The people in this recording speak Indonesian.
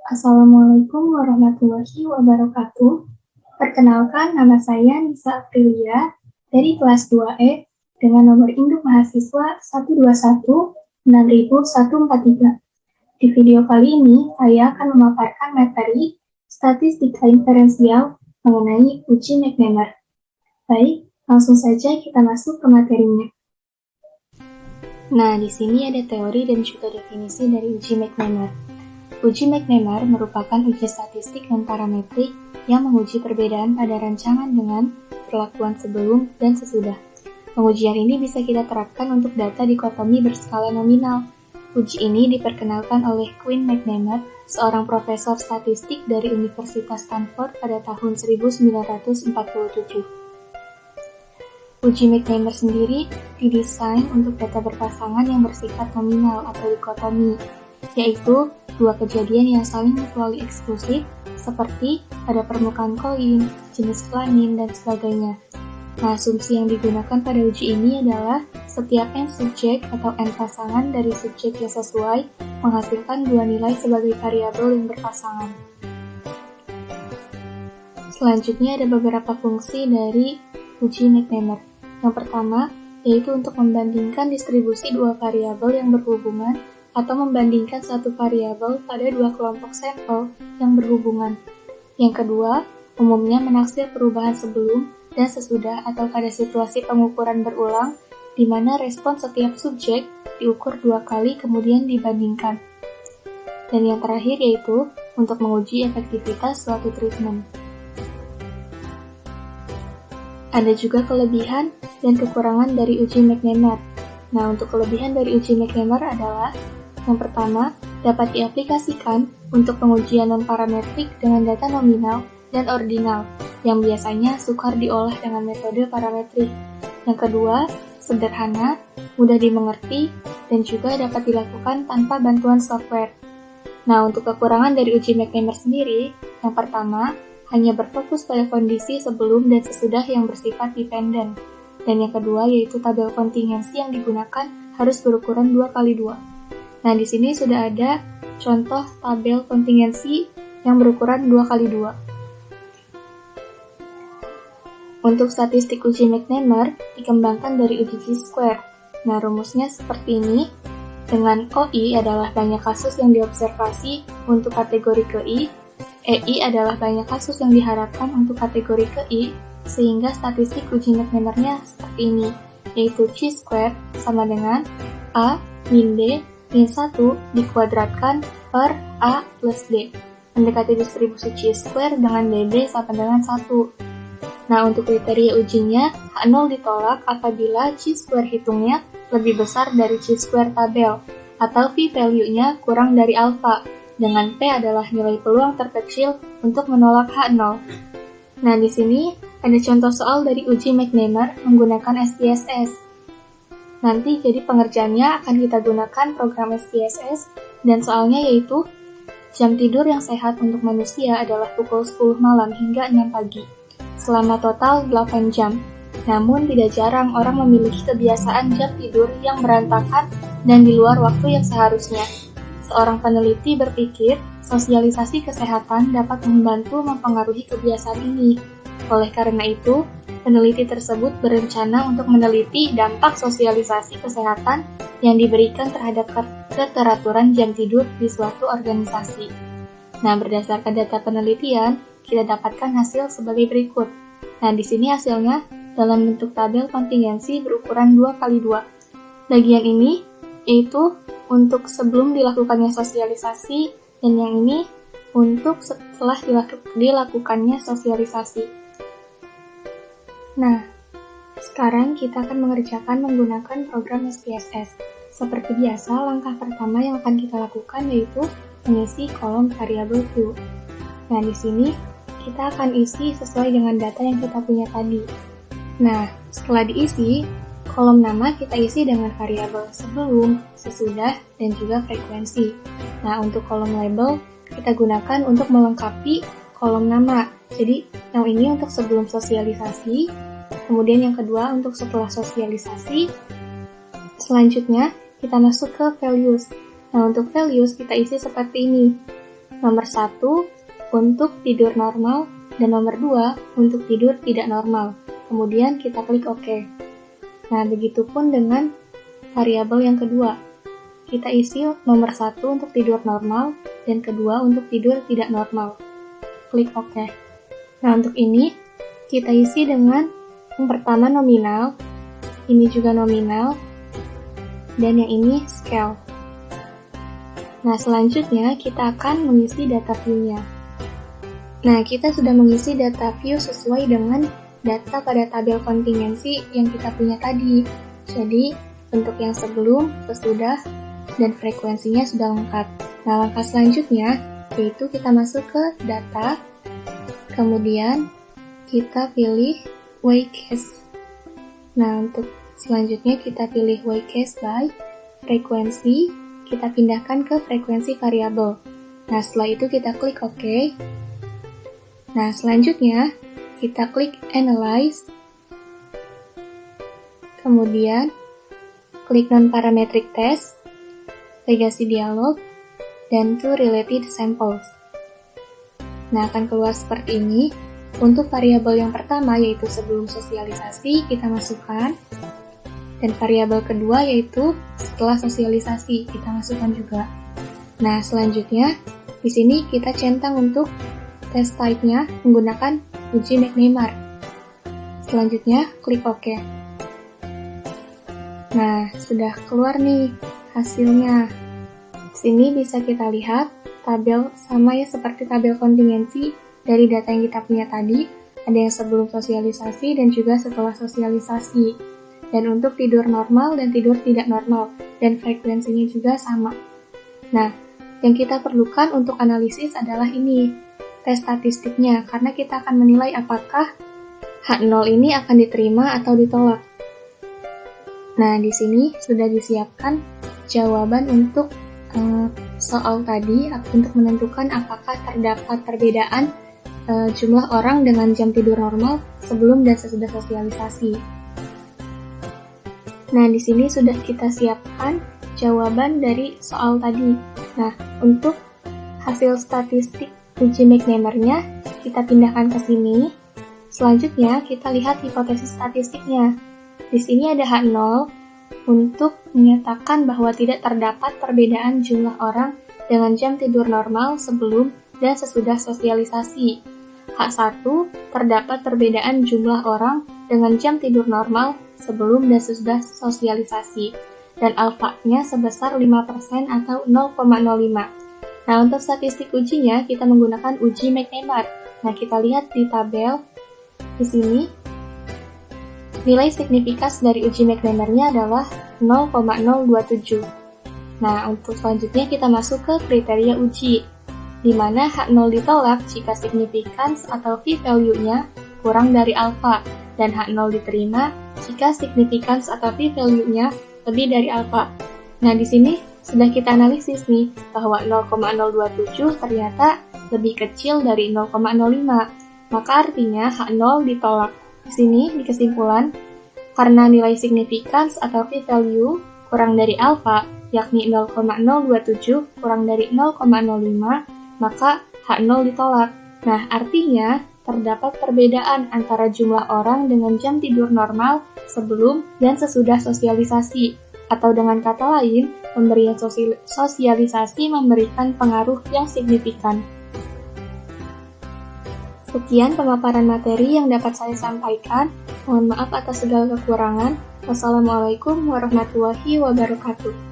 Assalamualaikum warahmatullahi wabarakatuh. Perkenalkan, nama saya Nisa Aprilia dari kelas 2E dengan nomor induk mahasiswa 121-60143. Di video kali ini, saya akan memaparkan materi statistika inferensial mengenai uji McNemar. Baik, langsung saja kita masuk ke materinya. Nah, di sini ada teori dan juga definisi dari uji McNemar. Uji McNemar merupakan uji statistik dan parametrik yang menguji perbedaan pada rancangan dengan perlakuan sebelum dan sesudah. Pengujian ini bisa kita terapkan untuk data dikotomi berskala nominal. Uji ini diperkenalkan oleh Quinn McNemar, seorang profesor statistik dari Universitas Stanford pada tahun 1947. Uji McNemar sendiri didesain untuk data berpasangan yang bersifat nominal atau dikotomi, yaitu dua kejadian yang saling mutually eksklusif, seperti pada permukaan koin, jenis kelamin, dan sebagainya. Nah, asumsi yang digunakan pada uji ini adalah setiap N subjek atau N pasangan dari subjek yang sesuai menghasilkan dua nilai sebagai variabel yang berpasangan. Selanjutnya ada beberapa fungsi dari uji McNemar. Yang pertama, yaitu untuk membandingkan distribusi dua variabel yang berhubungan atau membandingkan satu variabel pada dua kelompok sampel yang berhubungan. Yang kedua, umumnya menaksir perubahan sebelum dan sesudah atau pada situasi pengukuran berulang, di mana respon setiap subjek diukur dua kali kemudian dibandingkan. Dan yang terakhir yaitu untuk menguji efektivitas suatu treatment. Ada juga kelebihan dan kekurangan dari uji McNemar. Nah, untuk kelebihan dari uji McNemar adalah yang pertama, dapat diaplikasikan untuk pengujian non-parametrik dengan data nominal dan ordinal, yang biasanya sukar diolah dengan metode parametrik. Yang kedua, sederhana, mudah dimengerti, dan juga dapat dilakukan tanpa bantuan software. Nah, untuk kekurangan dari uji McNemar sendiri, yang pertama, hanya berfokus pada kondisi sebelum dan sesudah yang bersifat dependen. Dan yang kedua, yaitu tabel kontingensi yang digunakan harus berukuran 2x2. Nah, di sini sudah ada contoh tabel kontingensi yang berukuran 2x2. Untuk statistik uji McNemar dikembangkan dari uji chi-square. Nah, rumusnya seperti ini. Dengan OI adalah banyak kasus yang diobservasi untuk kategori KI, EI adalah banyak kasus yang diharapkan untuk kategori KI, sehingga statistik uji McNemar-nya seperti ini, yaitu chi-square sama dengan A min D min 1 dikuadratkan per A plus D. Mendekati distribusi chi-square dengan DD sama dengan 1. Nah, untuk kriteria ujinya, H0 ditolak apabila chi-square hitungnya lebih besar dari chi-square tabel, atau p-value-nya kurang dari alpha, dengan P adalah nilai peluang terkecil untuk menolak H0. Nah, di sini ada contoh soal dari uji McNemar menggunakan SPSS. Nanti jadi pengerjaannya akan kita gunakan program SPSS dan soalnya yaitu jam tidur yang sehat untuk manusia adalah pukul 10 malam hingga 6 pagi, selama total 8 jam. Namun tidak jarang orang memiliki kebiasaan jam tidur yang berantakan dan di luar waktu yang seharusnya. Seorang peneliti berpikir sosialisasi kesehatan dapat membantu mempengaruhi kebiasaan ini. Oleh karena itu, peneliti tersebut berencana untuk meneliti dampak sosialisasi kesehatan yang diberikan terhadap keteraturan jam tidur di suatu organisasi. Nah, berdasarkan data penelitian, kita dapatkan hasil sebagai berikut. Nah, di sini hasilnya dalam bentuk tabel kontingensi berukuran 2x2. Bagian ini yaitu untuk sebelum dilakukannya sosialisasi, dan yang ini untuk setelah dilakukannya sosialisasi. Nah, sekarang kita akan mengerjakan menggunakan program SPSS. Seperti biasa, langkah pertama yang akan kita lakukan yaitu mengisi kolom variabel Q. Nah, di sini kita akan isi sesuai dengan data yang kita punya tadi. Nah, setelah diisi, kolom nama kita isi dengan variabel sebelum, sesudah, dan juga frekuensi. Nah, untuk kolom label, kita gunakan untuk melengkapi kolom nama. Jadi, yang ini untuk sebelum sosialisasi, kemudian yang kedua untuk setelah sosialisasi. Selanjutnya, kita masuk ke values. Nah, untuk values kita isi seperti ini. nomor 1 untuk tidur normal, dan nomor 2 untuk tidur tidak normal. Kemudian kita klik OK. Nah, begitupun dengan variabel yang kedua. Kita isi nomor 1 untuk tidur normal, dan kedua untuk tidur tidak normal. Klik OK. Nah, untuk ini, kita isi dengan yang pertama nominal, ini juga nominal, dan yang ini scale. Nah, selanjutnya kita akan mengisi data view-nya. Nah, kita sudah mengisi data view sesuai dengan data pada tabel kontingensi yang kita punya tadi. Jadi, bentuk yang sebelum, sesudah, dan frekuensinya sudah lengkap. Nah, langkah selanjutnya yaitu kita masuk ke data, kemudian kita pilih weigh case. Nah, untuk selanjutnya kita pilih weigh case by frekuensi, kita pindahkan ke frekuensi variabel. Nah, setelah itu kita klik OK. Nah, selanjutnya kita klik Analyze, kemudian klik Non-Parametric Test, Legacy Dialog, dan To Related Samples. Nah, akan keluar seperti ini. Untuk variabel yang pertama, yaitu sebelum sosialisasi, kita masukkan. Dan variabel kedua, yaitu setelah sosialisasi, kita masukkan juga. Nah, selanjutnya, di sini kita centang untuk test type-nya menggunakan uji McNemar. Selanjutnya, klik OK. Nah, sudah keluar nih hasilnya. Di sini bisa kita lihat tabel sama ya seperti tabel kontingensi dari data yang kita punya tadi. Ada yang sebelum sosialisasi dan juga setelah sosialisasi. Dan untuk tidur normal dan tidur tidak normal. Dan frekuensinya juga sama. Nah, yang kita perlukan untuk analisis adalah ini, tes statistiknya, karena kita akan menilai apakah H0 ini akan diterima atau ditolak. Nah, di sini sudah disiapkan jawaban untuk soal tadi, untuk menentukan apakah terdapat perbedaan jumlah orang dengan jam tidur normal sebelum dan sesudah sosialisasi. Nah, di sini sudah kita siapkan jawaban dari soal tadi. Nah, untuk hasil statistik uji McNemar-nya kita pindahkan ke sini. Selanjutnya kita lihat hipotesis statistiknya. Di sini ada H0 untuk menyatakan bahwa tidak terdapat perbedaan jumlah orang dengan jam tidur normal sebelum dan sesudah sosialisasi. H1 terdapat perbedaan jumlah orang dengan jam tidur normal sebelum dan sesudah sosialisasi. Dan alfa-nya sebesar 5% atau 0,05. Nah, untuk statistik ujinya, kita menggunakan uji McNemar. Nah, kita lihat di tabel di sini, nilai signifikans dari uji McNemar-nya adalah 0,027. Nah, untuk selanjutnya kita masuk ke kriteria uji, di mana H0 ditolak jika signifikans atau p-value-nya kurang dari alfa, dan H0 diterima jika signifikans atau p-value-nya lebih dari alfa. Nah, di sini sudah kita analisis nih, bahwa 0,027 ternyata lebih kecil dari 0,05. Maka artinya H0 ditolak. Di sini, di kesimpulan, karena nilai signifikans atau p-value kurang dari alfa, yakni 0,027 kurang dari 0,05, maka H0 ditolak. Nah, artinya terdapat perbedaan antara jumlah orang dengan jam tidur normal sebelum dan sesudah sosialisasi. Atau dengan kata lain, pemberian sosialisasi memberikan pengaruh yang signifikan. Sekian pemaparan materi yang dapat saya sampaikan. Mohon maaf atas segala kekurangan. Wassalamualaikum warahmatullahi wabarakatuh.